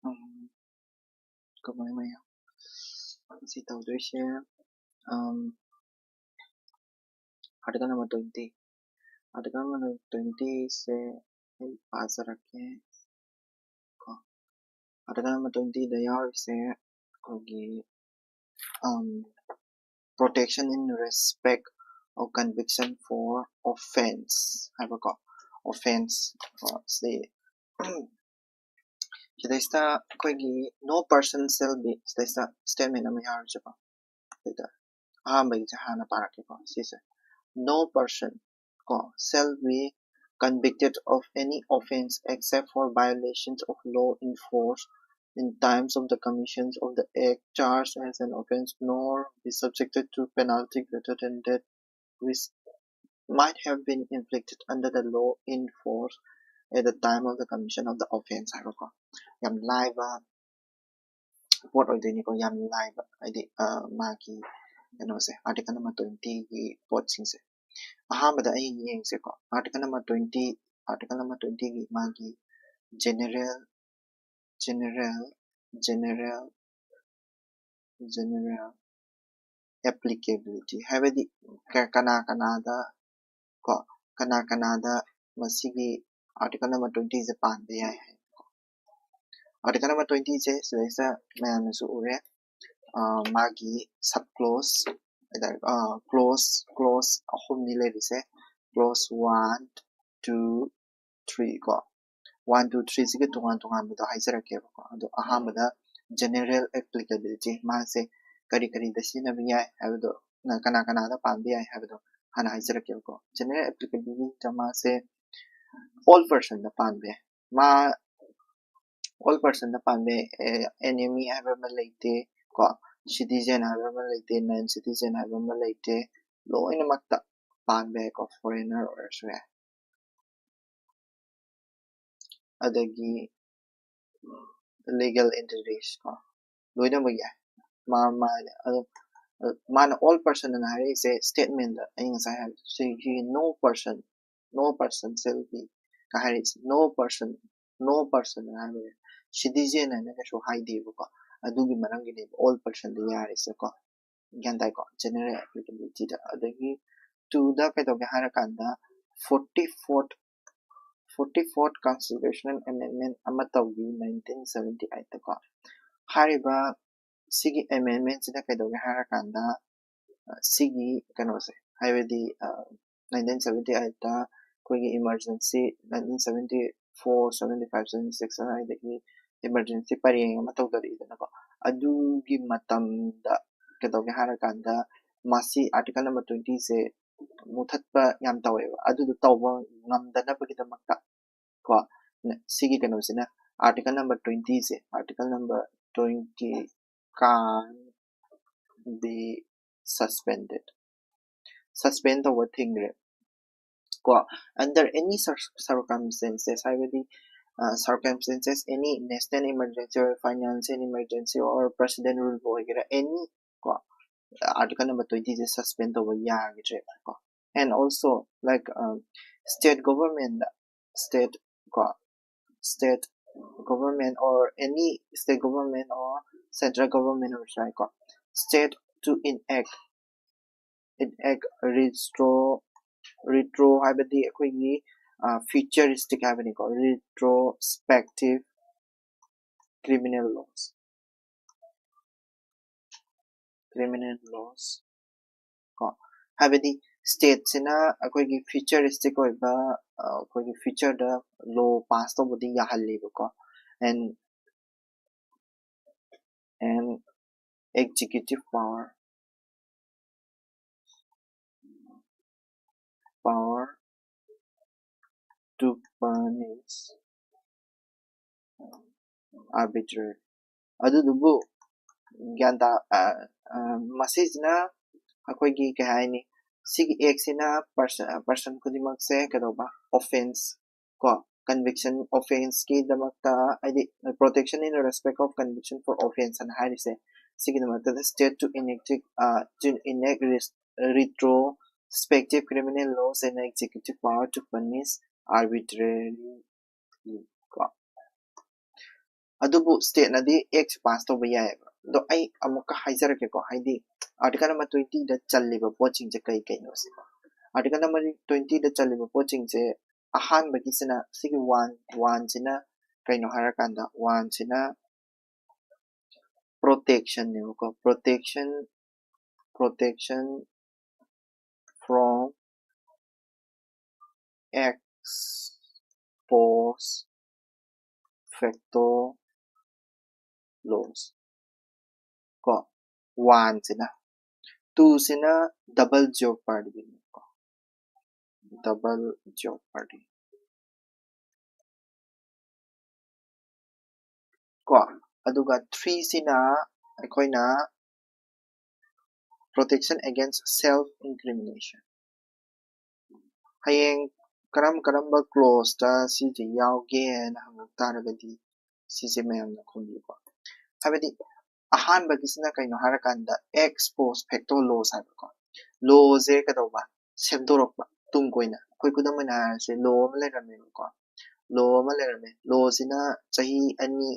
Good morning. Xin tàu tôi sẽ article number 20. Article number 20 से पास रखें को article number 20 Dayal से कोगी protection in respect of conviction for offense है वो को offense से जैसा कोगी no person shall be जैसा statement में यार जो को हाँ भाई जहाँ ना पारा के को सीसे no person shall be convicted of any offense except for violations of law in force in times of the commissions of the act charged as an offense, nor be subjected to penalty greater than that which might have been inflicted under the law in force at the time of the commission of the offense. Yam live what or the yam live maki article number 20 what things Ahmad से को article number 20 की मागी general applicability हाबदी कना मसीगी article number 20 से पांदे है article number 20 से ऐसा मैं सु उरे मागी सब clause अहुम निले दिसे clause 1 2 3 को 1 2 3 सिगे tungan बता हाइजरके को अदो अहमदा general applicability मासे करी दसिना बिया हैबदो कना दा पांबिया हैबदो हना हाइजरके को general applicability जमा से all person दा पांबे मा all person दा पांबे enemy हैबा मलैते को citizen हैबा मलैते non citizen हैबा मलैते लोइना मक्ता पांबे को foreigner or so adagi legal entities ko loina mo ya man all person na hari is a statement ayun sa hari so no person shall be kahari no person na hari citizen na ka so hai di ko adugi marang gini all person de yari so ko gyantai ko general applicability da adagi to da ka to hara kanda 44th Constitutional Amendment ama tawgi 1978 ko hariba sigi amendment sida kaidoge harakanda sigi kanose haibadi 1978 ta koigi emergency 1974 75 76 haidagi emergency pariyeng ama tawdari dana ko adugi matamda kaidoge harakanda masi article number 20 se मुथत्पा याम तवेबा अदुदु तौबा ngamdanabagidamata ko sigi kanosina article number 20 se article number 20 can be suspend the thing ko under any circumstances circumstances any national emergency or financial emergency or president rule वगैरह any ko article number 20 is suspend over and also like state government or any state government or central government or state to enact retro हाबदी अखोई futuristic हाबनी को retrospective criminal laws को हाबदी state सिना अखोई futuristic होइबा अखोई future दा law pass तो बदी याहल्ली को and executive power to punish arbitrary adudubu gyanta masisna akoigi kahaini sigi exina person kudimak se kadoba offense ko conviction offense ki damakta id protection in respect of conviction for offense and harise sigi damakta the state to enact retrospective criminal laws and executive power to punish arbitrarily adubu state na di x pass to ba yae do ai amuka haijar ke ko haidi article number 20 da challi ba poaching je kai kai no se article number 20 da challi ba poaching je ahan ba kisina sigi 1 sina kai no harakanda 1 sina protection ne ko protection from ex post facto laws ko 1 sina 2 sina double jeopardy ko double jeopardy ko aduga 3 sina akoina protection against self incrimination hayeng karamba clause ta si je yauge na hanguk taragadi si je mayam na khumbi ko habedi ahan ba kisna kaino harakanda ex post facto laws ha ko law je ka do ba semdorok ba tum koina koi kudam na se law ma le rame ko law ma le rame law sina chahi ani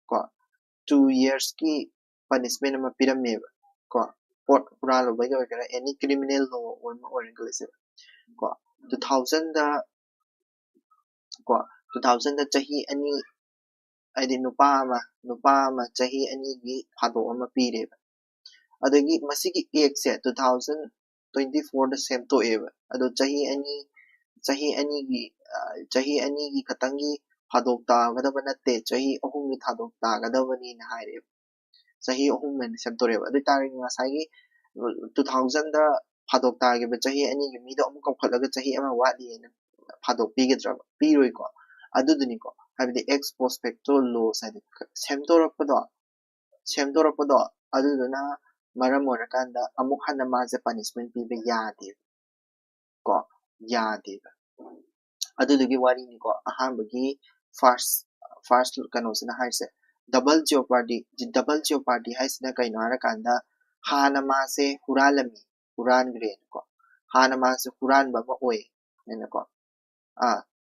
ko 2 years ki punishment ma pirame ko pot pura lo ba yo kara any criminal law or ma oracle se ko 2000 da ko 2000 da chahi ani aidi nupa ma chahi ani gi phado ama pire adagi masigi ek se 2024 da sem to eva ado chahi ani gi khatangi phadok ta gadaba natte chahi ahum gi thadok ta gadaba ni na haire chahi ahum men sem to reva adu tari ngasai 2000 da phadok ta gi chahi ani gi mi do amu kau khalaga chahi ama wadi na phadok pi gi draba pi roi ko adu duni ko habidi ex post facto law sai semdorapado adu duna maram orakanda amuk hana ma je punishment pi be yade ko yade adu dugi wari ni ko ahambagi first kano sina haise double jeopardy haisina kaino harakanda hana ma se huran gre ko hana ma se huran ba ma oe nena ko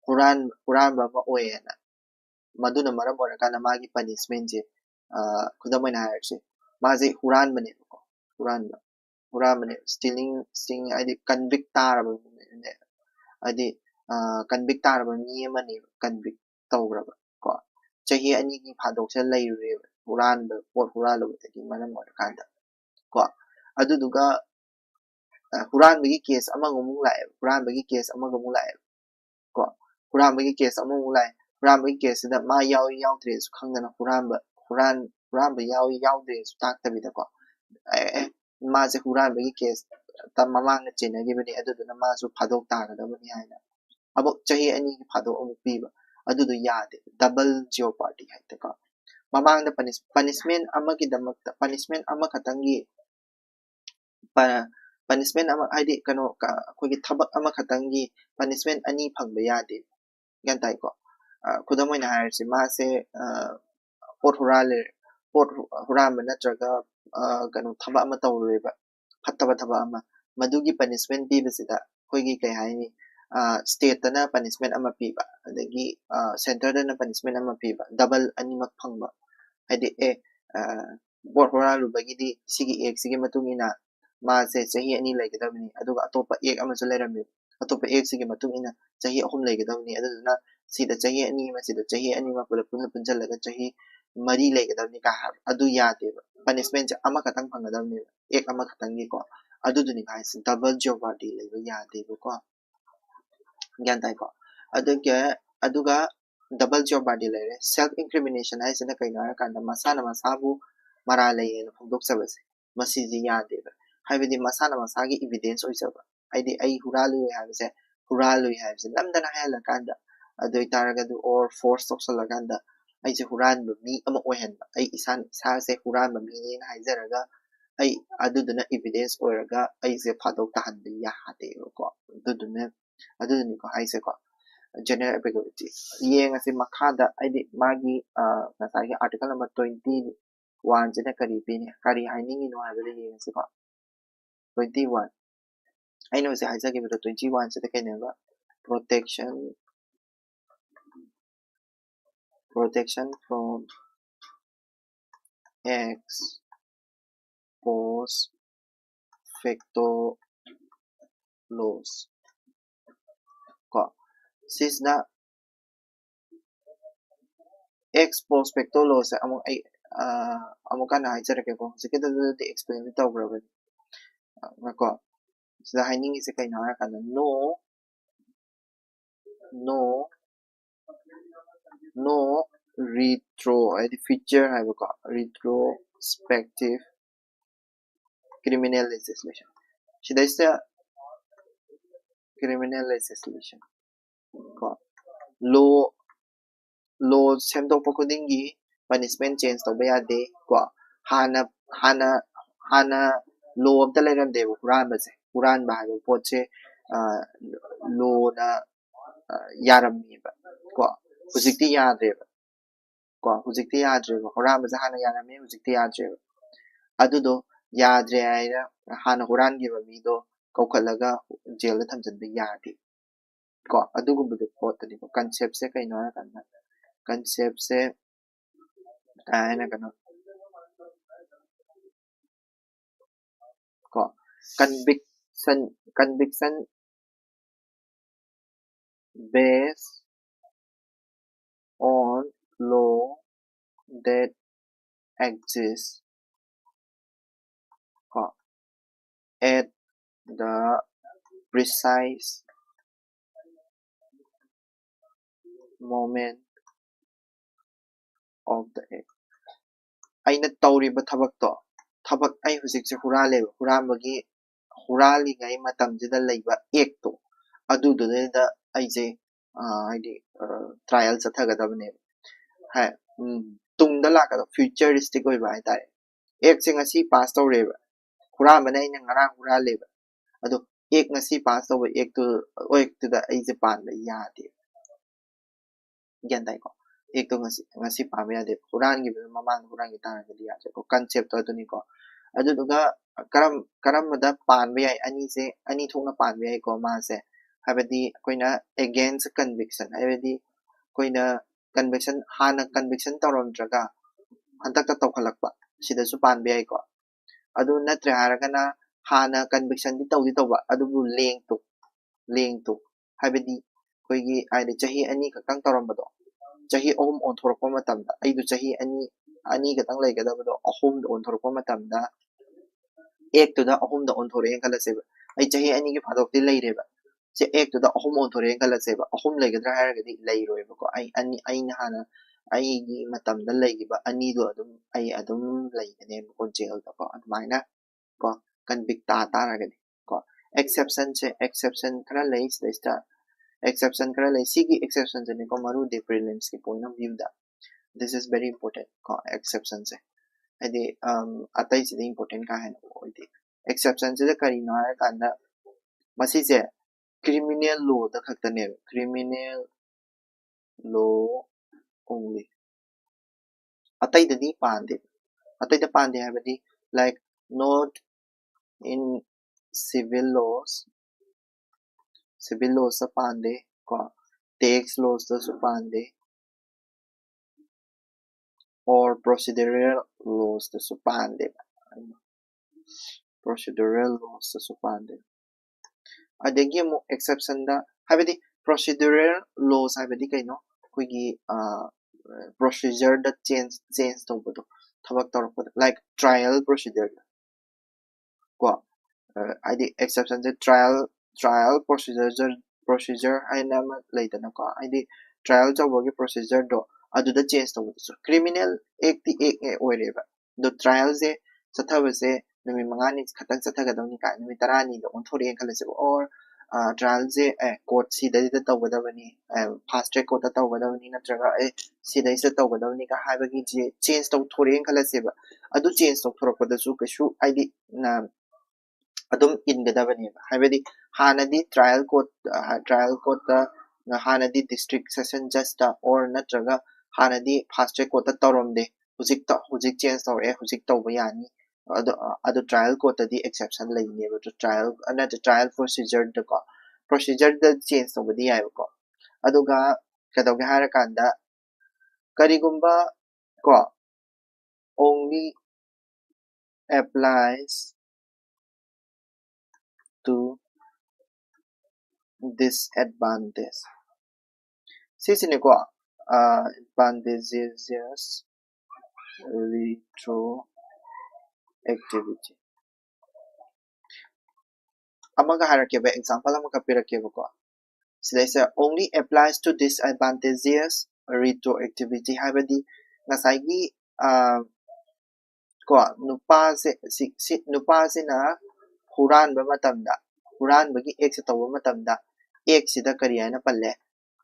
huran ba ma oe na maduna maram orakanda magi punishment je kudamai na haise maze huran bane ko huran bane stealing adi convict taraba ne adi convict taraba mi amane convict tawraba ko chahi ani gi phadok se leire huran ba pot huran lo tagi maram orakanda ko aduduga huran bagi case amagumung lae huran bagi case amagumung lae ko huran bagi case amagumung lae huran bagi case da ma yaw tre su khangdana huran ba yaw tre su taktabida ko ma se huran bagi case ta mamang na chenagi bani aduduna ma su phadok tagadabani haina abok chahi ani gi phadok amuk piba adudu yade double jeopardy haita ko mamang na punishment amagi damakta punishment ama khatangi punishment ama haidi kano akogi thabak ama khatangi punishment ani phangba yade gantai ko kudamoina hairsi ma se pot hurale natraga kano thaba ama tawreba phattaba thaba ama madugi punishment pibasida koigi kai haini state tana punishment ama piba adagi center dana punishment ama piba double animak phangba haidi pot huralu bagidi sigi ek sigi matungina ma se chahi ani laigadabni aduga atopa ek ama su leirami atopa ek sigi matungina chahi ahum laigadabni aduna sida chahi ani ma pula punjalaga chahi mari laigadabni ka adu yadeba punishment ama khatang phangadabni ek ama khatangi ko aduduni guys double jeopardy laiba yadeba ko gyan tai ko aduga double jeopardy laire self incrimination haisina kaino harakanda masana masabu mara laiyena phongdok sabase masiji yadeba haibidi masana masagi evidence oisaba aidi ai huralu habase lamdana hala kanda adoi taragadu or force toksalaganda aise huranba mi ama oihanba ai isa se huranba mi ni na haizaraga ai aduduna evidence oiraga aise phadok tahanba yahade ko aduduni ko haise ko general applicability yeng ase makhada aidi magi nasagi article number 21 jena kari pini kari hainingi no habele yeng ase ko 21 I know se haisa give 21 se keneba protection protection from ex post facto laws ko sisna ex post facto laws amuk kana haijarake ko sikida de explain tawgrabani ko sida haining is kaina harakanda no retro feature haiba retrospective criminal legislation sidaisa criminal legislation ko law semdokpa khudingi punishment change tawba yade ko hana law amta leiramde huranba haiba potse law na yarammiba ko hujikti yadreba huranbase hana yarame hujikti yadreba adudo yadre aira hana hurangiba mido kaukalaga jail da thamjanba yade ko adugumbudu potani ko concept se kaino harakanda concept se kaina kana ko conviction based on law that exists at the precise moment of the act. Aina tawriba thabak ai hujikse huraleba huramagi huraligai matamjida leiba ekto adududeda aije haidi trial chathagadabane ha tungda lakada futuristic oiba haitare ek se ngasi pass tawreba hurambana aina ngarang huraleba ado ek ngasi pass tawba ek to da aije panba yade gyan dai ko ek to ngasi panba yade hurangi mamang hurangi taragadi yade ko concept to aduni ko aduduga karamada panba yai ani thongna panba yai ko mase habadi koina against conviction habadi koina conviction hana conviction tawramdraga hantakta tawkhalakpa sidasu panba yai ko adu natre haragana hana conviction di tawba adubu lengtu habadi koigi aide chahi ani kakang tawrambado chahi ohum onthorokpa matamda aidu chahi ani katang laigadabado ohum da onthorokpa matamda ek to da ohum da onthore khalaseba ai chahi ani gi phadokti leireba se ek to da ohum onthore khalaseba ohum laigadra haragadi leiroeba ko ai na hana ai gi matamda leigiba ani do adum leigane ko jail da ko admaina ko convict taragadi ko exception khara lei sta exception khara lei sigi exception ne ko maru de prelims ki point of view da this is very important ko exception se ade atai se important ka hai oide exception se kari no ha kanda masi se criminal law da khaktane criminal law only atai da pande habadi like not in civil laws sa pande ko tax laws da su pande or procedural laws da su pande adegi mo exception da habadi procedural laws habadi kaino koigi procedure da change tawbado thabak tawrakpada like trial procedure ko id exception the trial procedure aina ma leidana ko id trial tawbagi procedure do aduda change tawbado so criminal act ek oireba do trial se sathabase numi mangani khatang sathagadawni ka numi tarani do onthore khalase or trial se court sida tawgadawani fast track court tawgadawani natraga sida tawgadawni ka habagi change tawthore khalase ba adu change tawthoropada su kashu id na adum ingadabani habadi hanadi trial court da hanadi district session judge da or natraga hanadi fast track court tawramde hujik change tawre hujik tawba yani adu trial court di exception leine ba trial procedure da ko procedure da change tawbadi yai ko aduga kadawga harakanda karigumba ko only applies to disadvantage. Sisine ko advantageous retroactivity. Amaga harakeba example amaga pirakeba ko. So they say only applies to disadvantageous retroactivity. Habadi ngasagi ko nupa se na huran ba matamda huran bagi ek se tawa matamda ek sida kari ana palle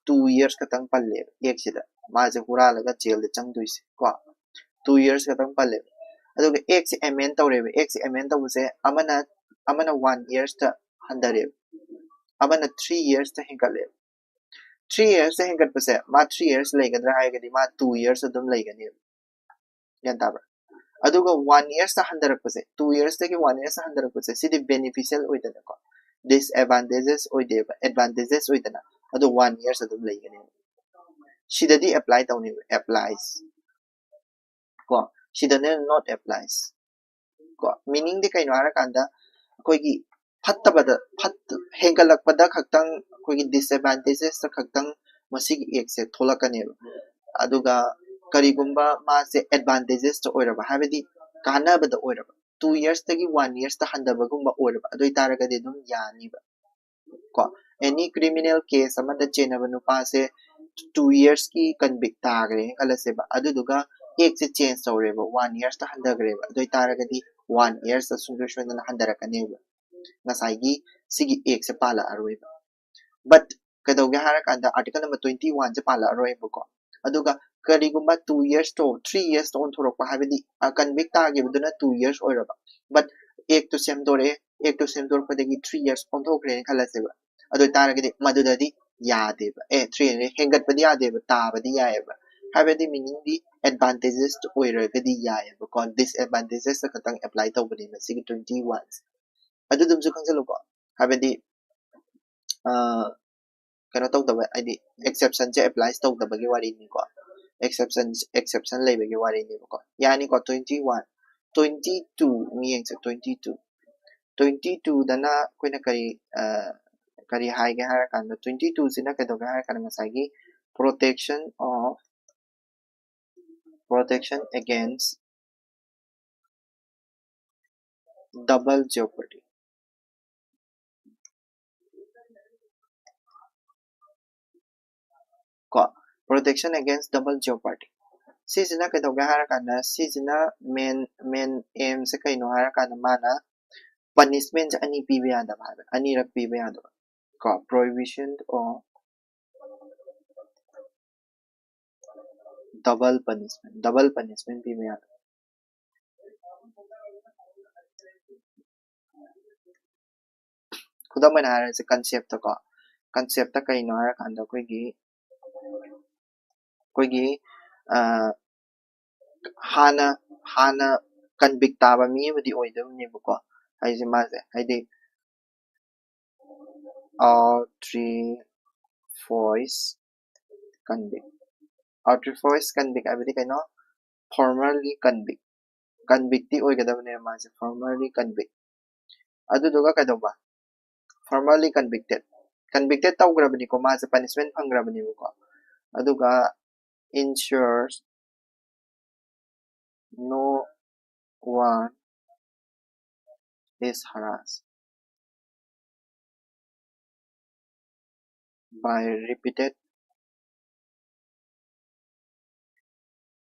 2 years katang palle ek sida ma je hura laga jail de chang duise ko 2 years katang palle aduga ek se amend tawrebe ek se amend tawse amana 1 years ta handare amana 3 years ta hingale 3 years ta hingat pase ma 3 years legadra haigadi ma 2 years adum legani yan tabra aduga 1 years ta handarakpase 2 years ta ki 1 years ta handarakpase sidi beneficial oidana ko disadvantages oideba advantages oidana adu 1 years adum leigani sidadi apply tawni applies ko sidane not applies ko meaning de kaino harakanda koigi fattabada hengalakpada khaktang koigi disadvantages ta khaktang masigi ekse tholakane aduga karigumba mase advantages to oiraba habedi kanabada oiraba 2 years tagi 1 years ta handabagumba oiraba adoi taragadi dum yani ba ko any criminal case amada chenaba nupa se 2 years ki convict tagre kalase ba aduduga ek se change tawreba 1 years ta handagreba adoi taragadi 1 years ta solution na handarakane ba ngasai sigi ek se pala aroiba but kadawge harakanda article number 21 se pala aroiba ko aduga karigumba 2 years to 3 years to on thorok habedi convict agibduna 2 years oiraba but ek to sem dor padegi 3 years on thokre khalaseba adu taragedi madudadi yadeba 3 ne hengat padi yadeba tabadi yayeba habedi meaning di advantages to oiragadi yayeba kon disadvantages ta katang apply tawbani masigi 21 adu dum su khangsalu ko habedi kano tawdaba id exception je applies tawdabagi wari ni ko exception leibagi wari ni ko yani ko 21 22 mi yengse 22 dana koina kari haige harakanda 22 sina kadoga harakanda ngasagi protection against double jeopardy ko protection against double jeopardy sisina kadoga harakanda sisina main aim se kaino harakanda mana punishment ani pibe yadaba ani rak pibe yadaba ko prohibition or double punishment pibe yadaba खुदा मन हारे से concept ta kaino harakanda koigi hana convict taba mi budi oidabni ko haise maze haide all three voice convict abidi kaino formally convict oigadabne maze formally convict aduduga kadoba formally convicted tawgrabni ko maze punishment phangrabni ko aduga ensures no one is harassed by repeated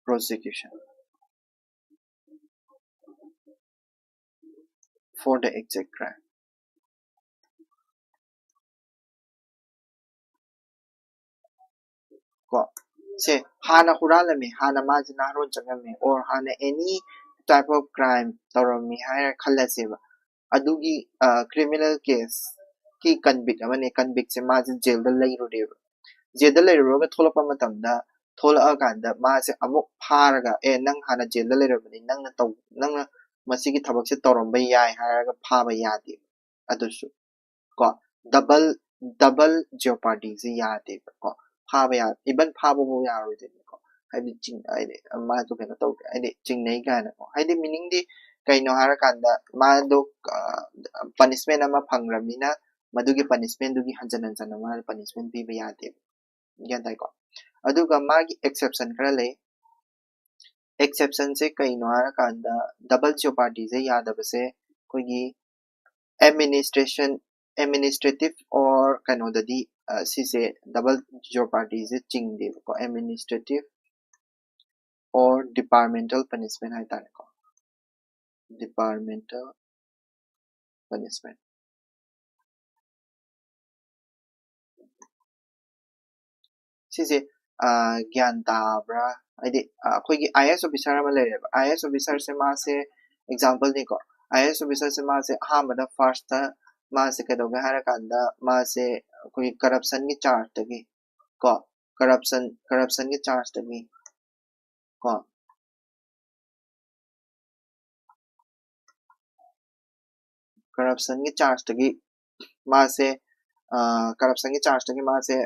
prosecution for the exact crime ko se hana huralame hana majna ron changame or hana any type of crime tawrami hire khallaseba adugi criminal case ki convict amane convict se majin jail da lairudeba jail da lairuga tholapa matamda thola kanda ma se amuk pharaga nang hana jail da lairubani nangna masigi thabak se tawramba yai haraga phaba yade adusu ko double jeopardy se yade ko phaba ya even phaba bo yaroi de ko haidi ching haidi ma do keno to haidi ching nei kana ko haidi meaning di kaino harakanda ma do punishment ama phangramina madugi punishment dugi hanjan hanjan ma punishment pi ba yade gyan tai ko aduga magi exception khara le exception se kaino harakanda double jeopardy se yadabase koigi administrative or kaino dadi sise double jeopardy se chingde ko administrative or departmental punishment hai tane ko departmental punishment sise gyan tabra haidi akhoi IS officer ama lere IS officer se ma se example ni ko IS officer se ma se hamada first ta ma se kedoga hara kanda ma se koi corruption ki charge tagi ko corruption ki charge tagi ko corruption ki charge tagi ma se corruption ki charge tagi ma se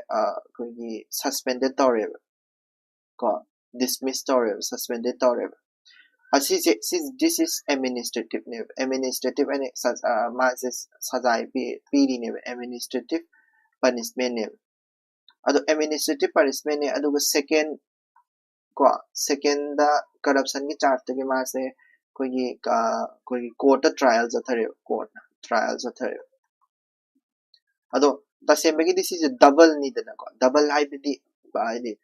koi suspended tore ko dismissed tore suspended tore this is administrative administrative and sajai pd administrative punishment ado administrative punishment ado second ko second da corruption ki charge tagi ma se koi court trials athare court trials athare ado tasembagi this is a double ni dana ko double haibidi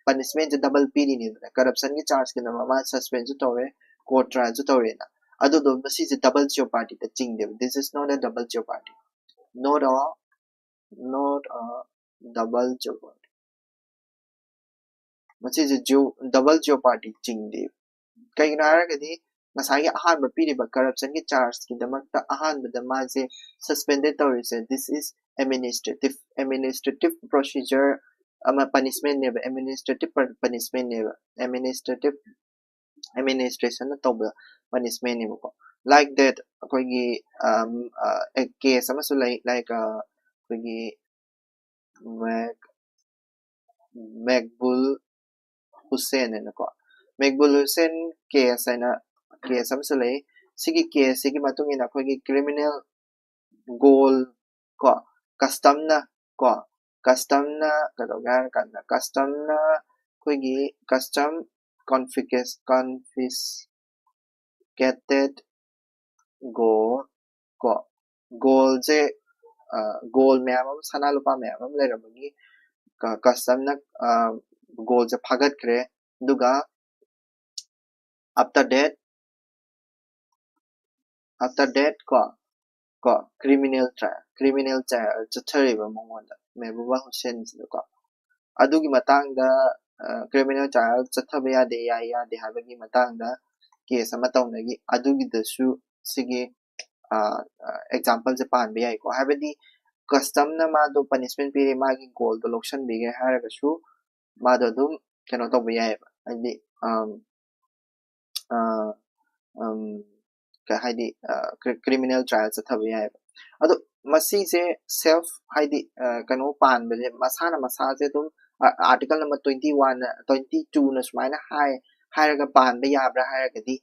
punishment double pd ni dana corruption ki charge ki nama suspend tore court trial tore na ado do this is a double jeopardy the ching this is not a double jeopardy not a double jeopardy which is a double jeopardy ching de kai na haragadi masai ahan ba pidi ba corruption ki charge ki damakta ahan ba ma se suspended tore se this is administrative procedure ama punishment ne administrative punishment ne administrative administration na tawba punishment ne ko like that akoigi a case ama so like akoigi Makbul Hussein na ko Makbul Hussein case na case ama so lai sigi case sigi matung ina akoigi criminal goal ko custom na kadogar kana custom na koigi custom confiscated goal ko goal je goal ma'am sana lupa ma'am लेरमगी custom na goal je phagat kre duga after that ko criminal trial chathariba mongonda Mehbuba Hussein ko adugi matang da criminal trial chathaba yade yade habagi matang da case ama tawnagi adugi dasu sige example je pan bi ai ko habadi custom na ma do punishment piri magi goal do loction bige haraga su ma do dum keno to bi ai haidi ka haidi criminal trial chathaba yai ado masi se self haidi kano pan be masana masa je dum article number 21 22 na sumaina hai haraga pan be yabra haraga di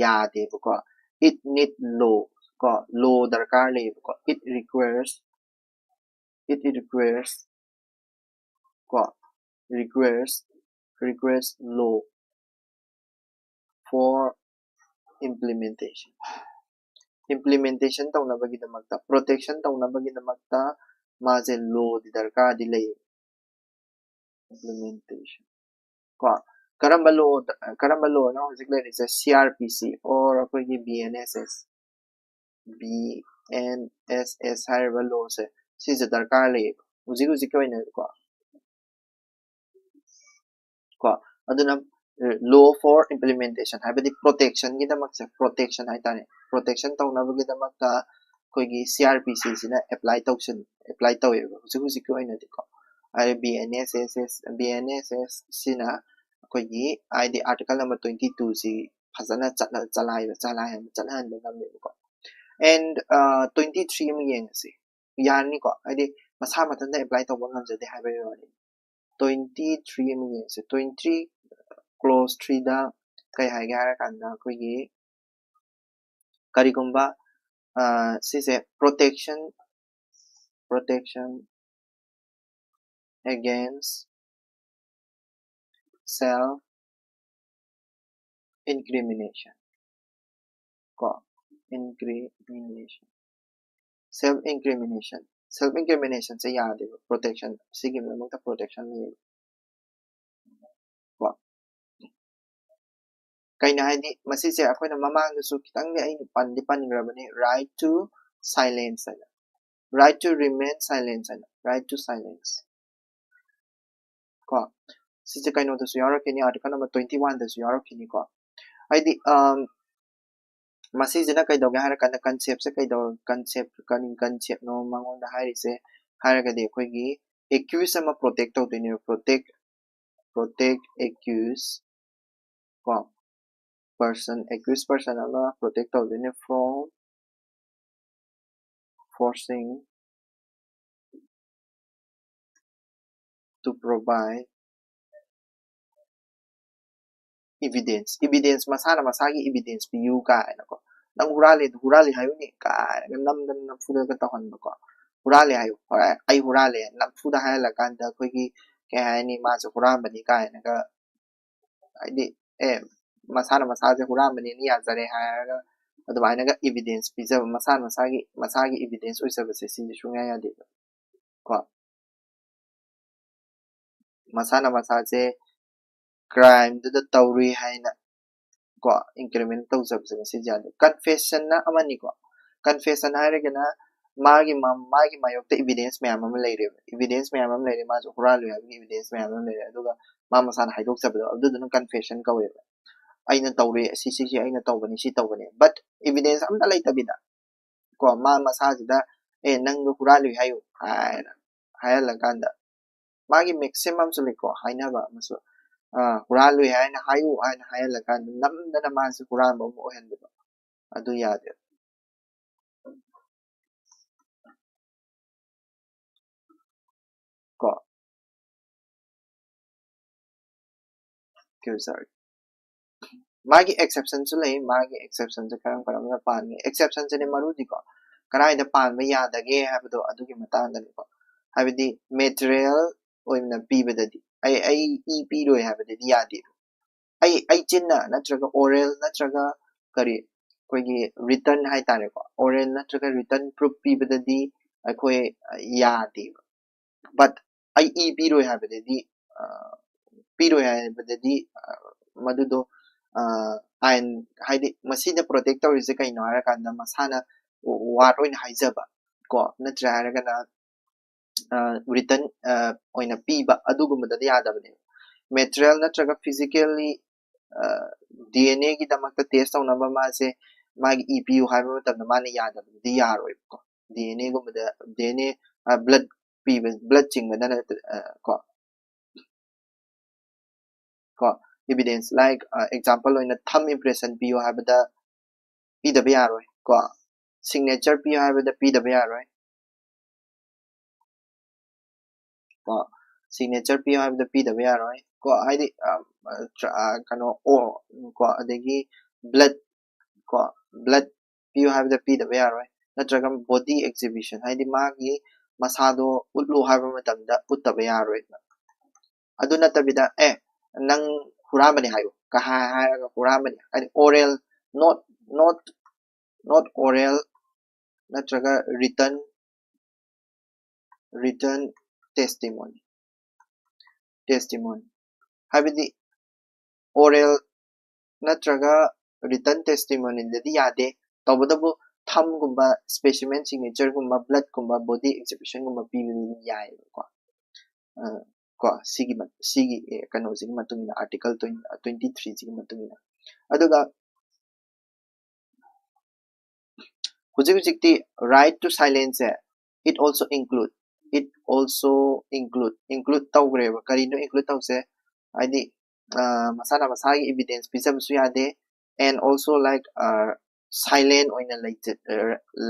yade ko it need law ko law darkar le ko it requires ko requires law for implementation tawnabagi damakta protection tawnabagi damakta maje law di darkar di le implementation ko karamba law no hojik le is a CRPC or akoigi BNSS haiba law se sise darkar le hojik ko ina ko aduna law for implementation habadi protection gi damak se protection hai tane protection tawnabagi damakta koigi CRPC sina apply tawe hojik ko ina ko ai BNSS sina koigi ID article number 22 si phasana chalai chalhan ko and 23 mi yeng si yani ko ID masa matanda apply tawba ngamjade haiba yoni 23 mi yeng si 23 clause 3 da kai hai ga kan da koi gi karigumba sise protection against self incrimination ko self incrimination se yaad protection sigi me mukta protection ni ko kaina haidi masi se akoina mamang su kitang ni ai pan grabani right to silence right to remain silent right to silence ko sise kaino da su yara kini article number 21 da su yara kini ko haidi masi jina kai doga hara kan concept se kai do concept no mangon da hari se hara ga de koi gi accused ama protect to ni protect accused ko accused person ama protect to ni from forcing to provide evidence masana masagi evidence piu ka na ko nang hurali hayu ni ka nam fuda ka tahon ko hurali hayu ai hurali nam fuda hay la kan da koi gi ke hay ni ma su huram bani ka na ka ai di masana masaje huram bani ni ya zare hay ga adu bai na ga evidence pizza masana masagi evidence oi service si shunga ya de ko masana masaje crime da tawri hay na ko increment tau sab se jade confession na amani ko confession hare gana magi mayok te evidence me amam leire evidence me amam leire ma jo hural ya evidence me amam leire aduga ma masana haidok sab adu dun confession ka we aina tawre si aina tawbani si tawbani but evidence am dalai tabida ko ma masajida nang hural hayo hay la kanda magi maximum sule ko haina ba maso hural hay na hayu hay la kan nam da ma su hural mo mo hen ba adu yade ko sorry magi exception su le magi exception se karam na pan ni exception se ne maru di ko karai da pan ba ya da ge ha do adu ki matang da ni ko habidi material oimna pibadadi ai ep do habidi yadi ai chinna natraga oral natraga kari koigi written hai tare ko oral natraga written proof pibadadi akoi yadi but ai ep do habidi piro habidi madudo ain haidi masina protect tawrise kaino hara kanda masana wat oin haijaba ko natra hara kana written oina piba adugumada yadabane material natraga physically DNA ki damakta test tawnaba mase magi EPU haiba matamda mane yadabadi yaroi ko DNA gumada DNA blood piba blood chingba dana ko evidence like example oina thumb impression piyo haibada pidaba yaroi ko signature piyo haibada pidaba yaroi ko signature piyo haibada pidaba yaroi ko haidi kano o ko adagi blood ko blood piyo haibada pidaba yaroi natraga body exhibition haidi magi masado utlu haiba matamda uttaba yaroi adu natabida nang huramani hayo ka haga huramani ani oral not oral natraga written testimony habidi oral natraga written testimony dadi yade tawbadabu thumb gumba specimen signature gumba blood gumba body exhibition gumba pibidi yae ko sigi kano sigi matungina article 23 sigi matungina aduga hujikti right to silence it also include tawgreba karino include tawse adi masana masagi evidence pisam su yade and also like silent oina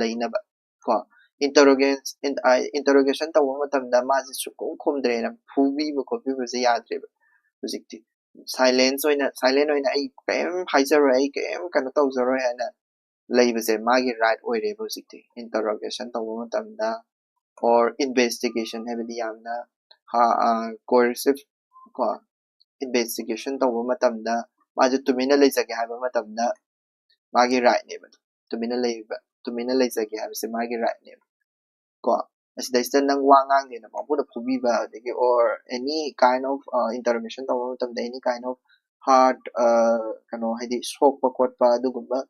lainaba ko interrogation tawo matamda maji sukum khomdre na phubi bu ko bi se yadre hujikti silence oina ai kem haizaro ai kem kana tawzaro hana leibase magi right oirebo sikti interrogation tawba matamda or investigation habidi yamna ha coercive ko investigation tawba matamda maje tumina leizage haba matamda magi right ne ba tumina leizage habase magi right ne ko asida nang wangang ne na mabuda phubiba adigi or any kind of interrogation tawba matamda any kind of hard kano haidi sokpa khotpa adugumba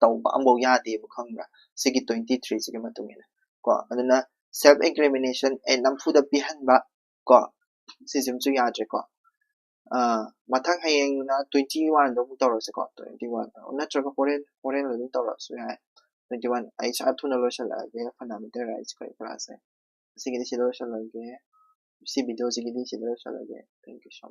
tawba ambo yade bu khangra sigi 23 sigi matungina ko aduna self examination and namfuda pihanba ko sisim chu yadre ko mathang hayeng na 21 do mu tawrase ko 21 natraga foreign lo tawrasu ya 21 ai sa thuna lo shala ge fundamental rights ko class hai sigi di silo shala ge si video sigi di silo shala ge thank you so much